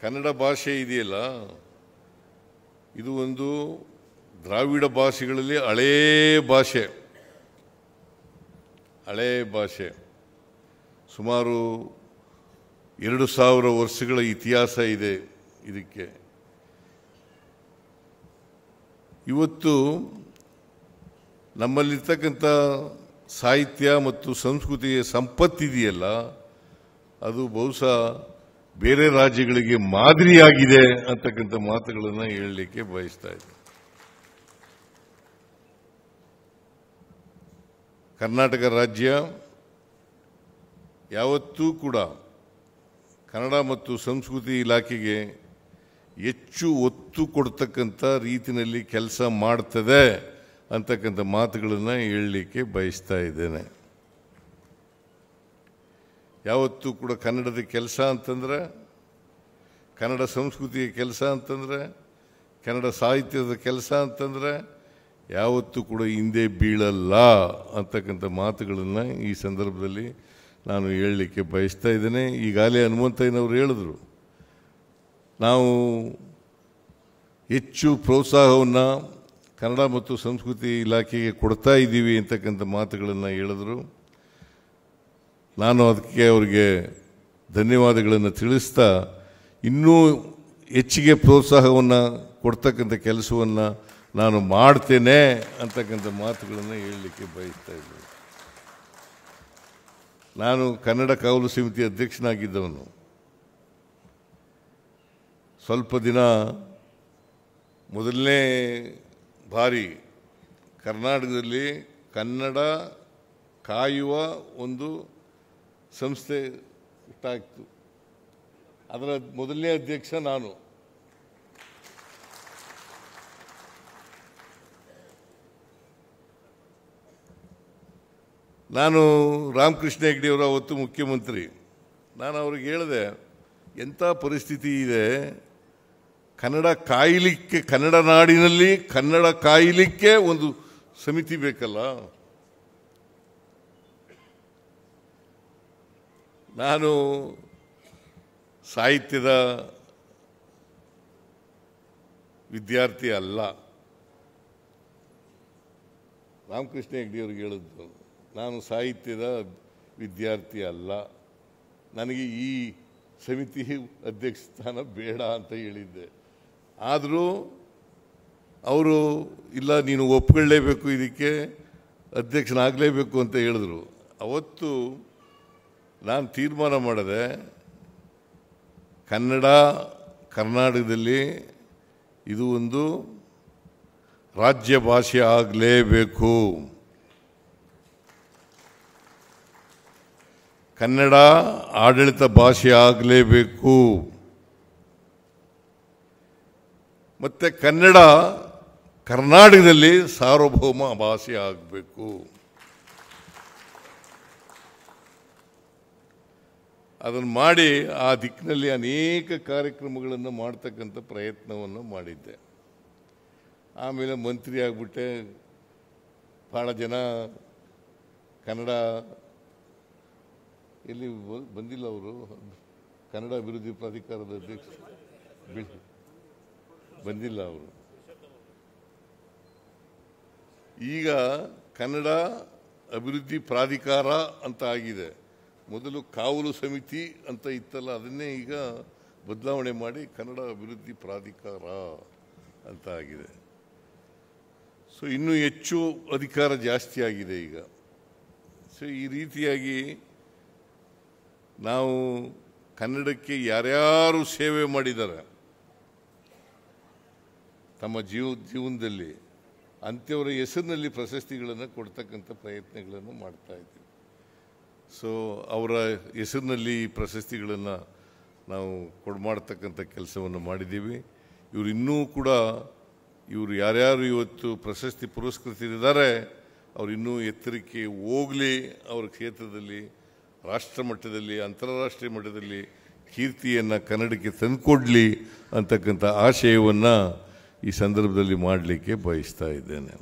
ಕನ್ನಡ ಭಾಷೆ ಇದೆಯಲ್ಲ, ಇದು ಒಂದು ದ್ರಾವಿಡ ಭಾಷೆಗಳಲ್ಲಿ ಹಳೇ ಭಾಷೆ. ಸುಮಾರು 2000 ವರ್ಷಗಳ ಇತಿಹಾಸ ಇದೆ ಇದಕ್ಕೆ. ಇವತ್ತು ನಮ್ಮಲ್ಲಿರ್ತಕ್ಕಂಥ ಸಾಹಿತ್ಯ ಮತ್ತು ಸಂಸ್ಕೃತಿಯ ಸಂಪತ್ತಿದೆಯಲ್ಲ, ಅದು ಬಹುಶಃ ಬೇರೆ ರಾಜ್ಯಗಳಿಗೆ ಮಾದರಿಯಾಗಿದೆ ಅಂತಕ್ಕಂಥ ಮಾತುಗಳನ್ನು ಹೇಳಲಿಕ್ಕೆ ಬಯಸ್ತಾ ಇದ್ದೆ. ಕರ್ನಾಟಕ ರಾಜ್ಯ ಯಾವತ್ತೂ ಕೂಡ ಕನ್ನಡ ಮತ್ತು ಸಂಸ್ಕೃತಿ ಇಲಾಖೆಗೆ ಹೆಚ್ಚು ಒತ್ತು ಕೊಡ್ತಕ್ಕಂಥ ರೀತಿಯಲ್ಲಿ ಕೆಲಸ ಮಾಡ್ತದೆ ಅಂತಕ್ಕಂಥ ಮಾತುಗಳನ್ನು ಹೇಳಲಿಕ್ಕೆ ಬಯಸ್ತಾ ಇದ್ದೇನೆ. ಯಾವತ್ತೂ ಕೂಡ ಕನ್ನಡದ ಕೆಲಸ ಅಂತಂದರೆ, ಕನ್ನಡ ಸಂಸ್ಕೃತಿಯ ಕೆಲಸ ಅಂತಂದರೆ, ಕನ್ನಡ ಸಾಹಿತ್ಯದ ಕೆಲಸ ಅಂತಂದರೆ ಯಾವತ್ತೂ ಕೂಡ ಹಿಂದೆ ಬೀಳಲ್ಲ ಅಂತಕ್ಕಂಥ ಮಾತುಗಳನ್ನು ಈ ಸಂದರ್ಭದಲ್ಲಿ ನಾನು ಹೇಳಲಿಕ್ಕೆ ಬಯಸ್ತಾ ಇದ್ದೇನೆ. ಈಗಾಗಲೇ ಹನುಮಂತಯ್ಯನವರು ಹೇಳಿದ್ರು, ನಾವು ಹೆಚ್ಚು ಪ್ರೋತ್ಸಾಹವನ್ನು ಕನ್ನಡ ಮತ್ತು ಸಂಸ್ಕೃತಿ ಇಲಾಖೆಗೆ ಕೊಡ್ತಾ ಇದ್ದೀವಿ ಅಂತಕ್ಕಂಥ ಮಾತುಗಳನ್ನು ಹೇಳಿದ್ರು. ನಾನು ಅದಕ್ಕೆ ಅವರಿಗೆ ಧನ್ಯವಾದಗಳನ್ನು ತಿಳಿಸ್ತಾ, ಇನ್ನೂ ಹೆಚ್ಚಿಗೆ ಪ್ರೋತ್ಸಾಹವನ್ನು ಕೊಡ್ತಕ್ಕಂಥ ಕೆಲಸವನ್ನು ನಾನು ಮಾಡ್ತೇನೆ ಅಂತಕ್ಕಂಥ ಮಾತುಗಳನ್ನು ಹೇಳಲಿಕ್ಕೆ ಬಯಸ್ತಾ ಇದ್ದೇನೆ. ನಾನು ಕನ್ನಡ ಕಾವಲು ಸಮಿತಿ ಅಧ್ಯಕ್ಷನಾಗಿದ್ದವನು. ಸ್ವಲ್ಪ ದಿನ ಮೊದಲನೇ ಬಾರಿ ಕರ್ನಾಟಕದಲ್ಲಿ ಕನ್ನಡ ಕಾಯುವ ಒಂದು ಸಂಸ್ಥೆ ಹುಟ್ಟಾಯಿತು. ಅದರ ಮೊದಲನೇ ಅಧ್ಯಕ್ಷ ನಾನು. ರಾಮಕೃಷ್ಣ ಹೆಗಡೆಯವರು ಅವತ್ತು ಮುಖ್ಯಮಂತ್ರಿ. ನಾನು ಅವ್ರಿಗೆ ಹೇಳಿದೆ, ಎಂಥ ಪರಿಸ್ಥಿತಿ ಇದೆ, ಕನ್ನಡ ಕಾಯಲಿಕ್ಕೆ, ಕನ್ನಡ ನಾಡಿನಲ್ಲಿ ಕನ್ನಡ ಕಾಯಲಿಕ್ಕೆ ಒಂದು ಸಮಿತಿ ಬೇಕಲ್ಲ. ನಾನು ಸಾಹಿತ್ಯದ ವಿದ್ಯಾರ್ಥಿ ಅಲ್ಲ. ರಾಮಕೃಷ್ಣ ಹೆಗಡೆಯವ್ರಿಗೆ ಹೇಳಿದ್ದು, ನಾನು ಸಾಹಿತ್ಯದ ವಿದ್ಯಾರ್ಥಿ ಅಲ್ಲ, ನನಗೆ ಈ ಸಮಿತಿ ಅಧ್ಯಕ್ಷ ಸ್ಥಾನ ಬೇಡ ಅಂತ ಹೇಳಿದ್ದೆ. ಆದರೂ ಅವರು ಇಲ್ಲ, ನೀನು ಒಪ್ಕೊಳ್ಳೇಬೇಕು, ಇದಕ್ಕೆ ಅಧ್ಯಕ್ಷನಾಗಲೇಬೇಕು ಅಂತ ಹೇಳಿದ್ರು. ಅವತ್ತು ನಾನು ತೀರ್ಮಾನ ಮಾಡಿದೆ, ಕರ್ನಾಟಕದಲ್ಲಿ ಇದು ಒಂದು ರಾಜ್ಯ ಭಾಷೆ ಆಗಲೇಬೇಕು, ಕನ್ನಡ ಆಡಳಿತ ಭಾಷೆ ಆಗಲೇಬೇಕು, ಮತ್ತು ಕನ್ನಡ ಕರ್ನಾಟಕದಲ್ಲಿ ಸಾರ್ವಭೌಮ ಭಾಷೆ ಆಗಬೇಕು. ಅದನ್ನು ಮಾಡಿ ಆ ದಿಕ್ಕಿನಲ್ಲಿ ಅನೇಕ ಕಾರ್ಯಕ್ರಮಗಳನ್ನು ಮಾಡ್ತಕ್ಕಂಥ ಪ್ರಯತ್ನವನ್ನು ಮಾಡಿದ್ದೆ. ಆಮೇಲೆ ಮಂತ್ರಿ ಆಗಿಬಿಟ್ಟೆ. ಭಾಳ ಜನ ಕನ್ನಡ ಎಲ್ಲಿ ಬಂದಿಲ್ಲ, ಅವರು ಕನ್ನಡ ಅಭಿವೃದ್ಧಿ ಪ್ರಾಧಿಕಾರದ ಅಧ್ಯಕ್ಷ ಬಂದಿಲ್ಲ ಅವರು. ಈಗ ಕನ್ನಡ ಅಭಿವೃದ್ಧಿ ಪ್ರಾಧಿಕಾರ ಅಂತ ಆಗಿದೆ. ಮೊದಲು ಕಾವಲು ಸಮಿತಿ ಅಂತ ಇತ್ತಲ್ಲ, ಅದನ್ನೇ ಈಗ ಬದಲಾವಣೆ ಮಾಡಿ ಕನ್ನಡ ಅಭಿವೃದ್ಧಿ ಪ್ರಾಧಿಕಾರ ಅಂತ ಆಗಿದೆ. ಸೊ ಇನ್ನೂ ಹೆಚ್ಚು ಅಧಿಕಾರ ಜಾಸ್ತಿ ಆಗಿದೆ ಈಗ. ಸೊ ಈ ರೀತಿಯಾಗಿ ನಾವು ಕನ್ನಡಕ್ಕೆ ಯಾರ್ಯಾರು ಸೇವೆ ಮಾಡಿದ್ದಾರೆ ತಮ್ಮ ಜೀವನದಲ್ಲಿ, ಅಂಥವರ ಹೆಸರಿನಲ್ಲಿ ಪ್ರಶಸ್ತಿಗಳನ್ನು ಕೊಡ್ತಕ್ಕಂಥ ಪ್ರಯತ್ನಗಳನ್ನು ಮಾಡ್ತಾ ಇದ್ದೀವಿ. ಸೊ ಅವರ ಹೆಸರಿನಲ್ಲಿ ಪ್ರಶಸ್ತಿಗಳನ್ನು ನಾವು ಮಾಡ್ತಕ್ಕಂಥ ಕೆಲಸವನ್ನು ಮಾಡಿದ್ದೀವಿ. ಇವರು ಇನ್ನೂ ಕೂಡ ಯಾರ್ಯಾರು ಇವತ್ತು ಪ್ರಶಸ್ತಿ ಪುರಸ್ಕೃತರಿದ್ದಾರೆ, ಅವರು ಇನ್ನೂ ಎತ್ತರಕ್ಕೆ ಹೋಗಲಿ, ಅವರ ಕ್ಷೇತ್ರದಲ್ಲಿ ರಾಷ್ಟ್ರ ಮಟ್ಟದಲ್ಲಿ, ಅಂತಾರಾಷ್ಟ್ರೀಯ ಮಟ್ಟದಲ್ಲಿ ಕೀರ್ತಿಯನ್ನು ಕನ್ನಡಕ್ಕೆ ತಂದುಕೊಡ್ಲಿ ಅಂತಕ್ಕಂಥ ಆಶಯವನ್ನು ಈ ಸಂದರ್ಭದಲ್ಲಿ ಮಾಡಲಿಕ್ಕೆ ಬಯಸ್ತಾ ಇದ್ದೇನೆ.